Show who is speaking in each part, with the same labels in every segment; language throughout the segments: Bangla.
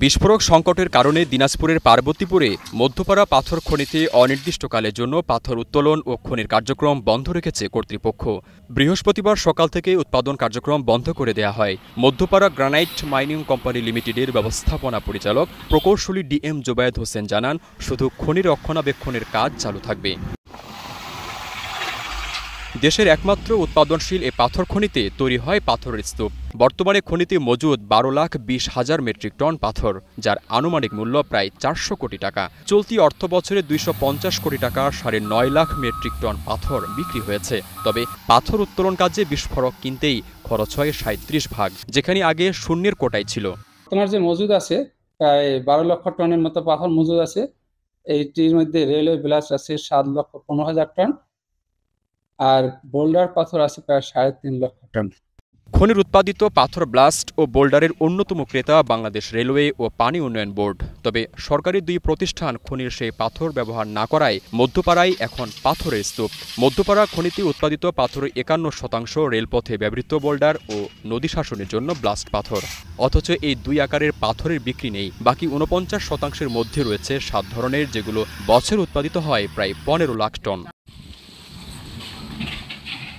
Speaker 1: বিস্ফোরক সংকটের কারণে দিনাজপুরের পার্বতীপুরে মধ্যপাড়া পাথর খনিতে অনির্দিষ্টকালের জন্য পাথর উত্তোলন ও খনির কার্যক্রম বন্ধ রেখেছে কর্তৃপক্ষ। বৃহস্পতিবার সকাল থেকে উৎপাদন কার্যক্রম বন্ধ করে দেয়া হয়। মধ্যপাড়া গ্রানাইট মাইনিং কোম্পানি লিমিটেডের ব্যবস্থাপনা পরিচালক প্রকৌশলী ডিএম জোবায়েদ হোসেন জানান, শুধু খনির রক্ষণাবেক্ষণের কাজ চালু থাকবে। দেশের একমাত্র উৎপাদনশীল এ পাথর খনিতে তৈরি হয় পাথরের স্তূপ। বর্তমানে খনিতে মজুদ 12,20,000 মেট্রিক টন পাথর, যার আনুমানিক মূল্য প্রায় 400 কোটি টাকা। চলতি অর্থ বছরে 250 কোটি টাকা 9.5 লাখ মেট্রিক টন পাথর বিক্রি হয়েছে। তবে পাথর উত্তোলন কাজে বিস্ফোরক কিনতেই খরচ হয় 37 ভাগ, যেখানে আগে শূন্যের কোটায় ছিল।
Speaker 2: তোমার যে মজুদ আছে প্রায় 12 লক্ষ টনের মতো পাথর মজুদ আছে। এইটির মধ্যে রেলওয়ে ব্লাস্ট আছে 7,15,000 টন, আর বোল্ডার পাথর আছে প্রায় 3.5 লক্ষ টন।
Speaker 1: খনির উৎপাদিত পাথর ব্লাস্ট ও বোল্ডারের অন্যতম ক্রেতা বাংলাদেশ রেলওয়ে ও পানি উন্নয়ন বোর্ড। তবে সরকারি দুই প্রতিষ্ঠান খনির সেই পাথর ব্যবহার না করায় মধ্যপাড়ায় এখন পাথরের স্তূপ। মধ্যপাড়া খনিতে উৎপাদিত পাথরের 51% রেলপথে ব্যবহৃত বোল্ডার ও নদী শাসনের জন্য ব্লাস্ট পাথর। অথচ এই দুই আকারের পাথরের বিক্রি নেই। বাকি 49%-এর মধ্যে রয়েছে 7 ধরনের, যেগুলো বছর উৎপাদিত হয় প্রায় 15 লাখ টন।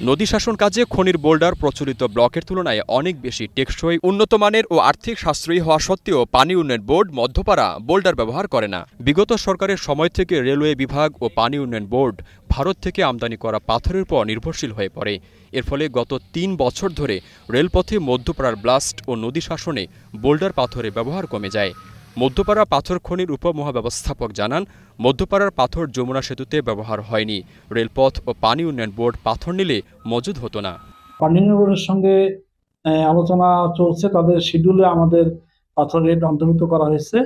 Speaker 1: নদী শাসন কাজে খনির বোল্ডার প্রচলিত ব্লকের তুলনায় অনেক বেশি টেকসই, উন্নত মানের ও আর্থিক সাশ্রয়ী হওয়া সত্ত্বেও পানি উন্নয়ন বোর্ড মধ্যপাড়া বোল্ডার ব্যবহার করে না। বিগত সরকারের সময় থেকে রেলওয়ে বিভাগ ও পানি উন্নয়ন বোর্ড ভারত থেকে আমদানি করা পাথরের উপর নির্ভরশীল হয়ে পড়ে। এর ফলে গত 3 বছর ধরে রেলপথে মধ্যপাড়ার ব্লাস্ট ও নদী শাসনে বোল্ডার পাথরের ব্যবহার কমে যায়। মধ্যপাড়া পাথর খনির উপমহাব্যবস্থাপক জানান, মধ্যপাড়ার পাথর যমুনা সেতুতে ব্যবহার হয়নি। রেলপথ ও পানি উন্নয়ন বোর্ড পাথর নিলে মজুদ হতো না।
Speaker 3: পানি উন্নয়ন বোর্ডের সঙ্গে আলোচনা চলছে, তাদের শিডিউলে আমাদের পাথর রেট অন্তর্ভুক্ত করা হয়েছে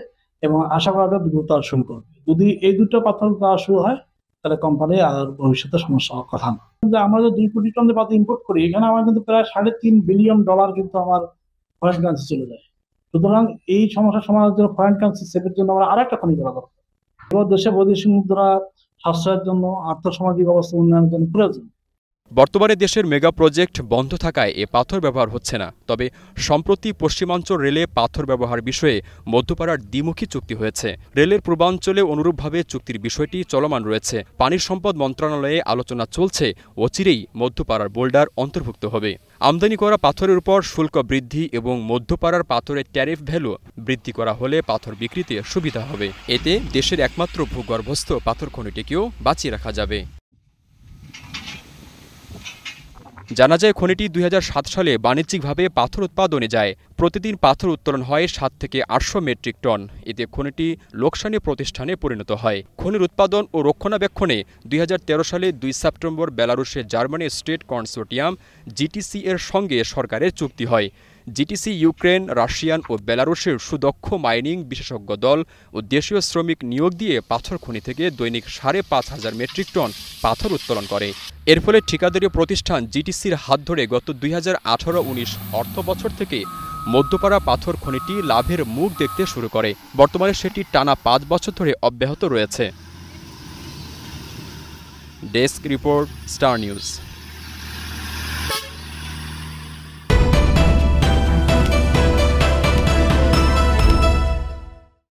Speaker 3: এবং আশা করা যায় দ্রুত শুরু করবে। যদি এই দুটো পাথর দেওয়া শুরু হয় তাহলে কোম্পানি আর ভবিষ্যতে সমস্যা হওয়ার কথা না। আমরা যে 2 কোটি টন পাথর ইম্পোর্ট করি, এখানে আমার কিন্তু প্রায় $3.5 বিলিয়ন কিন্তু আমার ফরেন কারেন্সি চলে যায়। সুতরাং এই সমস্যার সমাধানের জন্য ফরেন কারেন্সি সেভের জন্য আমরা আরেকটা খনি করা দরকার। এবার দেশে বৈদেশিক মুদ্রা সাশ্রয়ের জন্য, আর্থসামাজিক অবস্থা উন্নয়নের জন্য প্রয়োজন।
Speaker 1: বর্তমানে দেশের মেগা প্রজেক্ট বন্ধ থাকায় এ পাথর ব্যবহার হচ্ছে না। তবে সম্প্রতি পশ্চিমাঞ্চল রেলে পাথর ব্যবহার বিষয়ে মধ্যপাড়ার দ্বিমুখী চুক্তি হয়েছে। রেলের পূর্বাঞ্চলে অনুরূপভাবে চুক্তির বিষয়টি চলমান রয়েছে। পানি সম্পদ মন্ত্রণালয়ে আলোচনা চলছে, অচিরেই মধ্যপাড়ার বোল্ডার অন্তর্ভুক্ত হবে। আমদানি করা পাথরের উপর শুল্ক বৃদ্ধি এবং মধ্যপাড়ার পাথরের ট্যারিফ ভ্যালু বৃদ্ধি করা হলে পাথর বিক্রিতে সুবিধা হবে। এতে দেশের একমাত্র ভূগর্ভস্থ পাথর খনিটিকেও বাঁচিয়ে রাখা যাবে। জানা যায়, খনিটি 2007 সালে বাণিজ্যিকভাবে পাথর উৎপাদনে যায়। প্রতিদিন পাথর উত্তোলন হয় 7 থেকে 800 মেট্রিক টন। এতে খনিটি লোকসানি প্রতিষ্ঠানে পরিণত হয়। খনির উৎপাদন ও রক্ষণাবেক্ষণে 2013 সালে 2 সেপ্টেম্বর বেলারুশের জার্মানি স্টেট কনসোর্টিয়াম জিটিসি এর সঙ্গে সরকারের চুক্তি হয়। জিটিসি ইউক্রেন, রাশিয়ান ও বেলারুশের সুদক্ষ মাইনিং বিশেষজ্ঞ দল ও দেশীয় শ্রমিক নিয়োগ দিয়ে পাথর খনি থেকে দৈনিক 5,500 মেট্রিক টন পাথর উত্তোলন করে। এর ফলে ঠিকাদারি প্রতিষ্ঠান জিটিসির হাত ধরে গত 2018-19 অর্থ বছর থেকে মধ্যপাড়া পাথর খনিটি লাভের মুখ দেখতে শুরু করে। বর্তমানে সেটি টানা 5 বছর ধরে অব্যাহত রয়েছে। Desk report, star news.